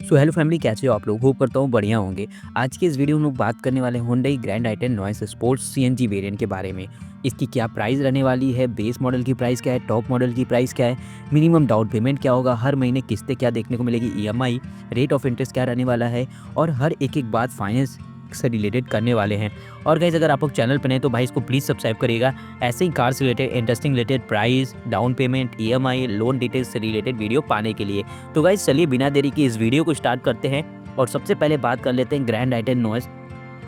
So hello family, कैसे हो आप लोग? होप करता हूँ बढ़िया होंगे। आज के इस वीडियो में हम लोग बात करने वाले हैं Hyundai grand i10 noise sports CNG variant के बारे में। इसकी क्या प्राइस रहने वाली है, बेस मॉडल की प्राइस क्या है, टॉप मॉडल की प्राइस क्या है, मिनिमम डाउन पेमेंट क्या होगा, हर महीने किस्तें क्या देखने को मिलेगी, ईएमआई, रेट ऑफ इंटरेस्ट क्या रहने वाला है और हर एक बात फाइनेंस से रिलेटेड करने वाले हैं। और गाइस, अगर आप लोग चैनल पर नए तो भाई इसको प्लीज़ सब्सक्राइब करिएगा। ऐसे ही कार से related, interesting related, price, down payment, EMI, loan details से रिलेटेड वीडियो पाने के लिए। तो गाइस चलिए बिना देरी के इस वीडियो को स्टार्ट करते हैं और सबसे पहले बात कर लेते हैं ग्रैंड i10 नॉइस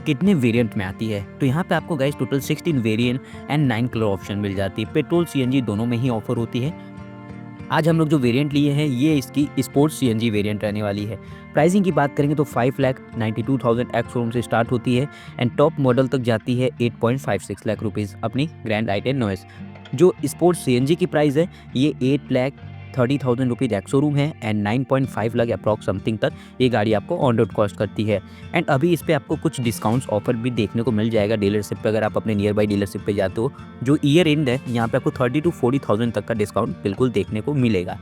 कितने वेरिएंट में आती है। तो यहाँ पे आपको guys total 16 variant and 9 colour option मिल जाती है। पेट्रोल सीएनजी दोनों में ही ऑफर होती है। आज हम लोग जो वेरिएंट लिए हैं ये इसकी स्पोर्ट्स सीएनजी वेरिएंट रहने वाली है। प्राइसिंग की बात करेंगे तो 5,92,000 एक्स शोरूम से स्टार्ट होती है एंड टॉप मॉडल तक जाती है 8.56 लाख रुपीज़ अपनी ग्रैंड i10 नॉइस। जो स्पोर्ट्स सीएनजी की प्राइस है ये 8,30,000 रुपीज़ एक्स शोरूम है एंड 9.5 लाख अप्रॉक्स समथिंग तक ये गाड़ी आपको ऑन रोड कॉस्ट करती है। एंड अभी इस पे आपको कुछ डिस्काउंट्स ऑफर भी देखने को मिल जाएगा डीलरशिप पे, अगर आप अपने नियर बाई डीलरशिप पे जाते हो। जो ईयर एंड है यहाँ पे आपको 30 to 40,000 तक का डिस्काउंट बिल्कुल देखने को मिलेगा।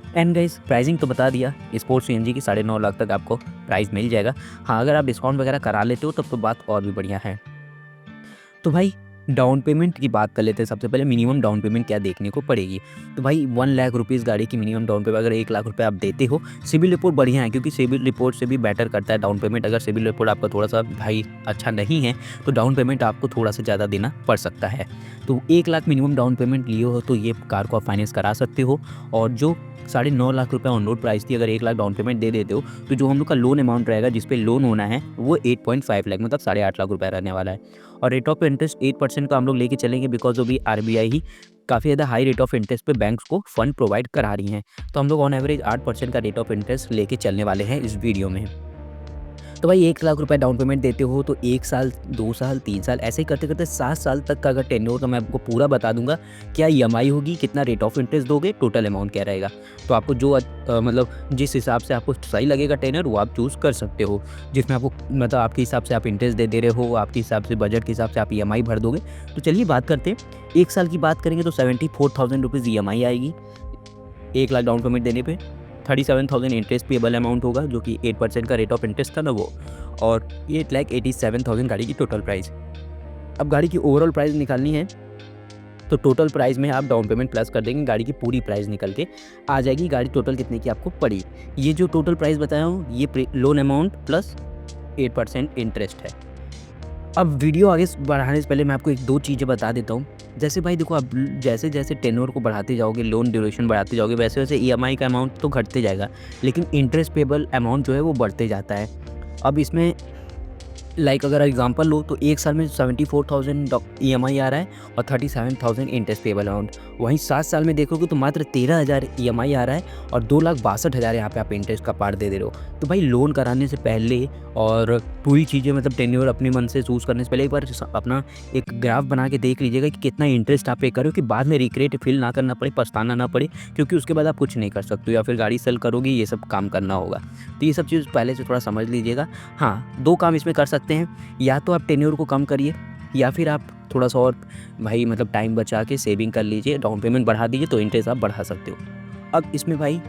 एंड गाइस, प्राइसिंग तो बता दिया, स्पोर्ट्स सीएनजी की 9.5 लाख तक आपको प्राइस मिल जाएगा। हाँ, अगर आप डिस्काउंट वगैरह करा लेते हो तब तो बात और भी बढ़िया है। तो भाई डाउन पेमेंट की बात कर लेते हैं। सबसे पहले मिनिमम डाउन पेमेंट क्या देखने को पड़ेगी। तो भाई 1 लाख रुपीज़ गाड़ी की मिनिमम डाउन पेमेंट, अगर 1 लाख रुपए आप देते हो, सिविल रिपोर्ट बढ़िया है क्योंकि सिविल रिपोर्ट से भी बेटर करता है डाउन पेमेंट। अगर सिविल रिपोर्ट आपका थोड़ा सा भाई अच्छा नहीं है तो डाउन पेमेंट आपको थोड़ा सा ज़्यादा देना पड़ सकता है। तो 1 लाख मिनिमम डाउन पेमेंट लिए हो तो ये कार को आप फाइनेंस करा सकते हो। और जो 9.5 लाख रुपये ऑन रोड प्राइस थी, अगर 1 लाख डाउन पेमेंट दे देते हो तो जो हम लोग का लोन अमाउंट रहेगा जिस पे लोन होना है वो 8.5 लाख मतलब 8.5 लाख रुपये रहने वाला है। और रेट ऑफ इंटरेस्ट 8% का हम लोग लेके चलेंगे बिकॉज अभी आरबीआई ही काफ़ी ज़्यादा हाई रेट ऑफ इंटरेस्ट पे बैंक्स को फंड प्रोवाइड करा रही हैं। तो हम लोग ऑन एवरेज 8% का रेट ऑफ इंटरेस्ट लेके चलने वाले हैं इस वीडियो में। तो भाई 1 लाख रुपए डाउन पेमेंट देते हो तो 1 साल, 2 साल, 3 साल ऐसे ही करते-करते 7 साल तक का अगर टेन्योर, तो मैं आपको पूरा बता दूँगा क्या ईएमआई होगी, कितना रेट ऑफ इंटरेस्ट दोगे, टोटल अमाउंट क्या रहेगा। तो आपको जो मतलब जिस हिसाब से आपको सही लगेगा टेन्योर वो आप चूज़ कर सकते हो। जिसमें आपको मतलब आपके हिसाब से आप इंटरेस्ट दे रहे हो, आपके हिसाब से बजट के हिसाब से आप ईएमआई भर दोगे। तो चलिए बात करते हैं। 1 साल की बात करेंगे तो 74,000 रुपीज़ ईएमआई आएगी 1 लाख डाउन पेमेंट देने पे। 37,000 इंटरेस्ट पेबल अमाउंट होगा जो कि 8% का रेट ऑफ इंटरेस्ट था ना वो। और 8,87,000 गाड़ी की टोटल प्राइस। अब गाड़ी की ओवरऑल प्राइस निकालनी है तो टोटल प्राइस में आप डाउन पेमेंट प्लस कर देंगे, गाड़ी की पूरी प्राइस निकल के आ जाएगी। गाड़ी टोटल कितने की आपको पड़ी, ये जो टोटल प्राइस बताया हूँ ये लोन अमाउंट प्लस 8% इंटरेस्ट है। अब वीडियो आगे बढ़ाने से पहले मैं आपको 1-2 चीज़ें बता देता हूँ। जैसे भाई देखो, आप जैसे-जैसे टेन्योर को बढ़ाते जाओगे, लोन ड्यूरेशन बढ़ाते जाओगे, वैसे-वैसे ईएमआई का अमाउंट तो घटते जाएगा, लेकिन इंटरेस्ट पेबल अमाउंट जो है वो बढ़ते जाता है। अब इसमें अगर एग्जांपल लो तो 1 साल में 74,000 ईएमआई आ रहा है और 37,000 इंटरेस्ट पेबल अमाउंट। वहीं 7 साल में देखोगे तो मात्र 13,000 ईएमआई आ रहा है और 2,62,000 यहाँ पे आप इंटरेस्ट का पार्ट दे रहे हो। तो भाई लोन कराने से पहले और पूरी चीज़ें मतलब टेन्योर अपने मन से चूज़ करने से पहले एक बार अपना एक ग्राफ बना के देख लीजिएगा कि कितना इंटरेस्ट आप पे कर रहे हो, कि बाद में रिग्रेट फील ना करना पड़े, पछताना ना पड़े, क्योंकि उसके बाद आप कुछ नहीं कर सकते हो या फिर गाड़ी सेल करोगे, ये सब काम करना होगा। तो ये सब चीज़ पहले से थोड़ा समझ लीजिएगा। हाँ, 2 काम इसमें कर सकते हैं, या तो आप टेन्योर को कम करिए या फिर आप थोड़ा-सा और भाई मतलब टाइम बचा के सेविंग कर लीजिए, डाउन पेमेंट बढ़ा दीजिए तो इंटरेस्ट आप बढ़ा सकते हो। अब इसमें भाई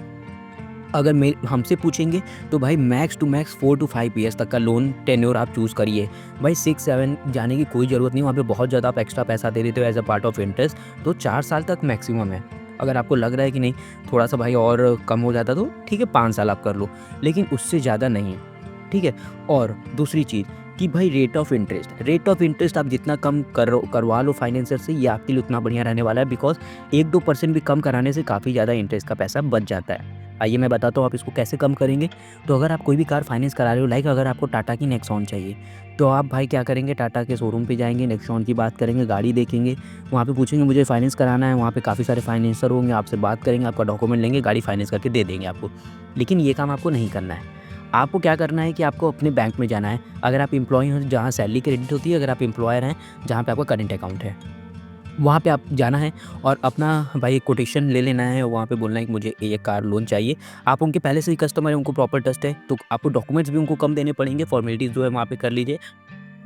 अगर हमसे पूछेंगे तो भाई max to max 4 to 5 years तक का लोन टेन्योर आप चूज़ करिए। भाई 6-7 जाने की कोई ज़रूरत नहीं, वहाँ पे बहुत ज़्यादा आप एक्स्ट्रा पैसा दे देते हो as a part of interest. तो 4 साल तक मैक्सिमम है। अगर आपको लग रहा है कि नहीं थोड़ा-सा भाई और कम हो जाता तो ठीक है 5 साल आप कर लो, लेकिन उससे ज़्यादा नहीं, ठीक है? और दूसरी चीज़ कि भाई रेट ऑफ इंटरेस्ट आप जितना कम करवा लो फाइनेंसर से, ये आपके लिए उतना बढ़िया रहने वाला है बिकॉज़ 1-2% भी कम कराने से काफ़ी ज़्यादा इंटरेस्ट का पैसा बच जाता है। आइए मैं बताता हूँ आप इसको कैसे कम करेंगे। तो अगर आप कोई भी कार फाइनेंस करा रहे हो, अगर आपको टाटा की नेक्सॉन चाहिए, तो आप भाई क्या करेंगे, टाटा के शोरूम पे जाएँगे, नेक्सॉन की बात करेंगे, गाड़ी देखेंगे, वहाँ पे पूछेंगे मुझे फाइनेंस कराना है, वहाँ पे काफ़ी सारे फाइनेंसर होंगे, आपसे बात करेंगे, आपका डॉक्यूमेंट लेंगे, गाड़ी फाइनेंस करके दे देंगे आपको। लेकिन ये काम आपको नहीं करना है। आपको क्या करना है कि आपको अपने बैंक में जाना है। अगर आप एम्प्लॉयी हो जहाँ सैलरी क्रेडिट होती है, अगर आप एम्प्लॉयर हैं जहाँ पे आपका करंट अकाउंट है, वहाँ पे आप जाना है और अपना भाई कोटेशन ले लेना है। वहाँ पे बोलना है कि मुझे ये कार लोन चाहिए। आप उनके पहले से ही कस्टमर हैं, उनको प्रॉपर ट्रस्ट है, तो आपको डॉक्यूमेंट्स भी उनको कम देने पड़ेंगे, फॉर्मेलिटीज़ जो है वहाँ पे कर लीजिए।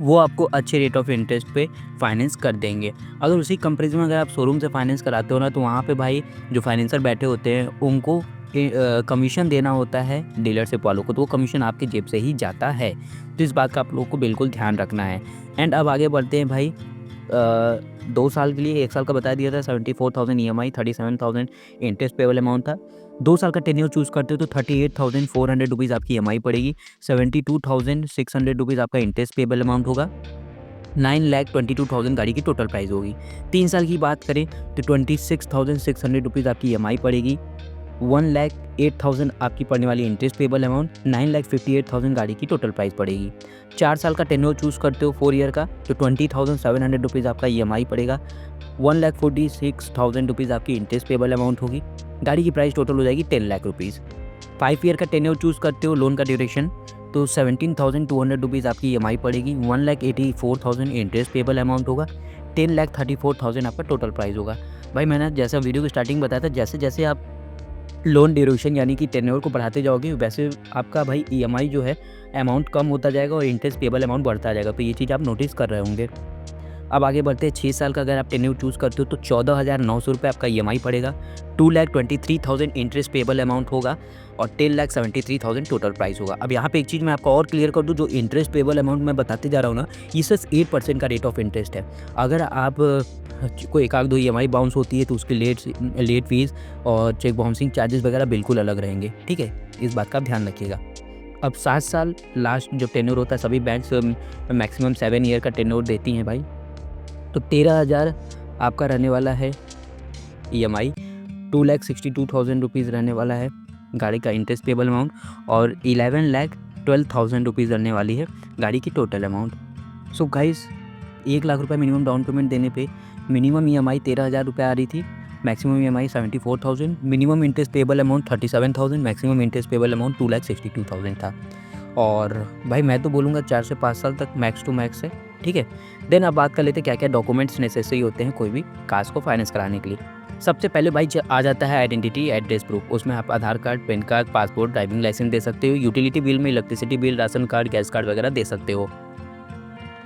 वो आपको अच्छे रेट ऑफ इंटरेस्ट पे फाइनेंस कर देंगे। अगर उसी कंपैरिज़न में अगर आप शोरूम से फाइनेंस कराते हो ना, तो वहाँ पे भाई जो फाइनेंसर बैठे होते हैं उनको कमीशन देना होता है डीलरशिप वालों को, तो वो कमीशन आपकी जेब से ही जाता है। तो इस बात का आप लोगों को बिल्कुल ध्यान रखना है। एंड अब आगे बढ़ते हैं भाई। 2 साल के लिए 1 साल का बता दिया था 74,000 ईएमआई, 37,000 इंटरेस्ट पेबल अमाउंट था। 2 साल का टेन्योर चूज़ करते हो तो 38,400 रुपीज़ आपकी ईएमआई पड़ेगी, 72,600 रुपीज़ आपका इंटरेस्ट पेबल अमाउंट होगा, 9,22,000 गाड़ी की टोटल प्राइस होगी। 3 साल की बात करें तो 26,600 रुपीज़ आपकी ईएमआई पड़ेगी, 1,08,000 आपकी पड़ने वाली इंटरेस्ट पेबल अमाउंट, 9,58,000 गाड़ी की टोटल प्राइस पड़ेगी। 4 साल का टेन्योर चूज़ करते हो 4 ईयर का तो 20,700 रुपीज़ आपका ईएमआई पड़ेगा, 1,46,000 रुपीज़ आपकी इंटरेस्ट पेबल अमाउंट होगी। गाड़ी की प्राइस टोटल हो जाएगी 10 लाख रुपीज़। 5 ईयर का टेन्योर चूज़ करते हो लोन का ड्यूरेशन तो 17,200 रुपीज़ आपकी ईएमआई पड़ेगी, 1,84,000 इंटरेस्ट पेबल अमाउंट होगा, 10,34,000 आपका टोटल प्राइस होगा। भाई मैंने जैसा वीडियो की स्टार्टिंग बताया था, जैसे जैसे आप लोन ड्यूरेशन यानी कि टेन्योर को बढ़ाते जाओगे वैसे आपका भाई ईएमआई जो है अमाउंट कम होता जाएगा और इंटरेस्ट पेबल अमाउंट बढ़ता जाएगा। तो ये चीज़ आप नोटिस कर रहे होंगे। अब आगे बढ़ते हैं। 6 साल का अगर आप टेन्योर चूज़ करते हो तो 14,900 रुपये आपका ईएमआई पड़ेगा, 2,23,000 इंटरेस्ट पेबल अमाउंट होगा और 10,73,000 टोटल प्राइस होगा। अब यहाँ पे एक चीज़ मैं आपको और क्लियर कर दूँ, जो इंटरेस्ट पेबल अमाउंट मैं बताते जा रहा हूँ ना, ये सिर्फ 8% का रेट ऑफ इंटरेस्ट है। अगर आप कोई एक आध दो ईएमआई बाउंस होती है तो उसके लेट फीस और चेक बाउंसिंग चार्जेस वगैरह बिल्कुल अलग रहेंगे, ठीक है, इस बात का आप ध्यान रखिएगा। अब 7 साल लास्ट जो टेन्योर होता है, सभी बैंक्स मैक्सिमम 7 ईयर का टेन्योर देती हैं भाई, तो 13,000 आपका रहने वाला है ईएमआई, 2,62,000 रुपीज़ रहने वाला है गाड़ी का इंटरेस्ट पेबल अमाउंट और 11,12,000 रुपीज़ रहने वाली है गाड़ी की total amount. So guys 1 lakh रुपये मिनिमम डाउन पेमेंट देने पे मिनिमम ईएमआई 13,000 रुपये आ रही थी, maximum EMI 74,000, minimum interest payable amount 37,000, maximum interest payable amount 2,62,000 था। और भाई मैं तो बोलूँगा 4 से 5 साल तक मैक्स टू मैक्स है, ठीक है। देन अब बात कर लेते हैं क्या क्या डॉक्यूमेंट्स नेसेसरी होते हैं कोई भी कार्स को फाइनेंस कराने के लिए। सबसे पहले भाई आ जाता है आइडेंटिटी एड्रेस प्रूफ। उसमें आप Aadhaar card, PAN card, passport, driving licence दे सकते हो। यूटिलिटी बिल में electricity bill, ration card, gas card वगैरह दे सकते हो।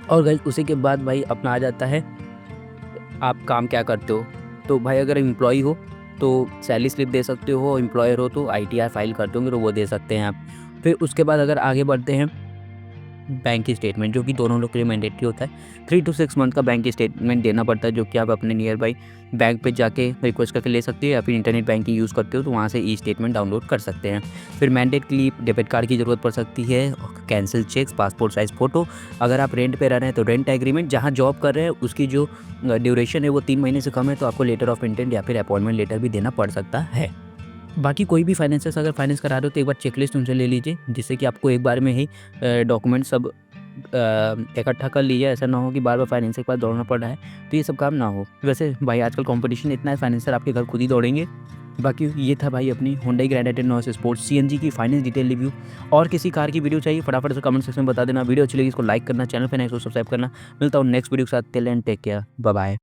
और गाइस उसी के बाद भाई अपना आ जाता है आप काम क्या करते हो। तो भाई अगर एम्प्लॉई हो तो सैलरी स्लिप दे सकते हो, एम्प्लॉयर हो तो आईटीआर फाइल करते होंगे तो वो दे सकते हैं आप। फिर उसके बाद अगर आगे बढ़ते हैं, बैंक की स्टेटमेंट जो कि दोनों लोग के लिए मैंडेटरी होता है। 3 to 6 मंथ का बैंक की स्टेटमेंट देना पड़ता है, जो कि आप अपने नियर बाई बैंक पे जाके रिक्वेस्ट करके ले सकते हो या फिर इंटरनेट बैंकिंग यूज़ करते हो तो वहाँ से ई स्टेटमेंट डाउनलोड कर सकते हैं। फिर मैंडेट के लिए डेबिट कार्ड की ज़रूरत पड़ सकती है, cancel cheques, passport size photo. अगर आप रेंट पे रह रहे हैं तो रेंट एग्रीमेंट, जहाँ जॉब कर रहे हैं उसकी जो ड्यूरेशन है वो 3 महीने से कम है तो आपको लेटर ऑफ इंटेंट या फिर अपॉइंटमेंट लेटर भी देना पड़ सकता है। बाकी कोई भी फाइनेंसर्स अगर फाइनेंस करा रहे हो तो एक बार चेकलिस्ट उनसे ले लीजिए, जिससे कि आपको एक बार में ही डॉक्यूमेंट सब इकट्ठा कर लीजिए। ऐसा ना हो कि बार बार फाइनेंसर के पास दौड़ना पड़ रहा है, तो ये सब काम ना हो। वैसे भाई आजकल कंपटीशन इतना है, फाइनेंसर आपके घर खुद ही दौड़ेंगे। बाकी ये था भाई अपनी Hyundai grand i ten Nios sports CNG की फाइनेंस डिटेल रिव्यू। और किसी कार की वीडियो चाहिए फटाफट से कमेंट सेक्शन में बता देना। वीडियो अच्छी लगी इसको लाइक करना, चैनल पर नए इसको सब्सक्राइब करना। मिलता हूँ नेक्स्ट वीडियो के साथ। Till then take care, bye bye.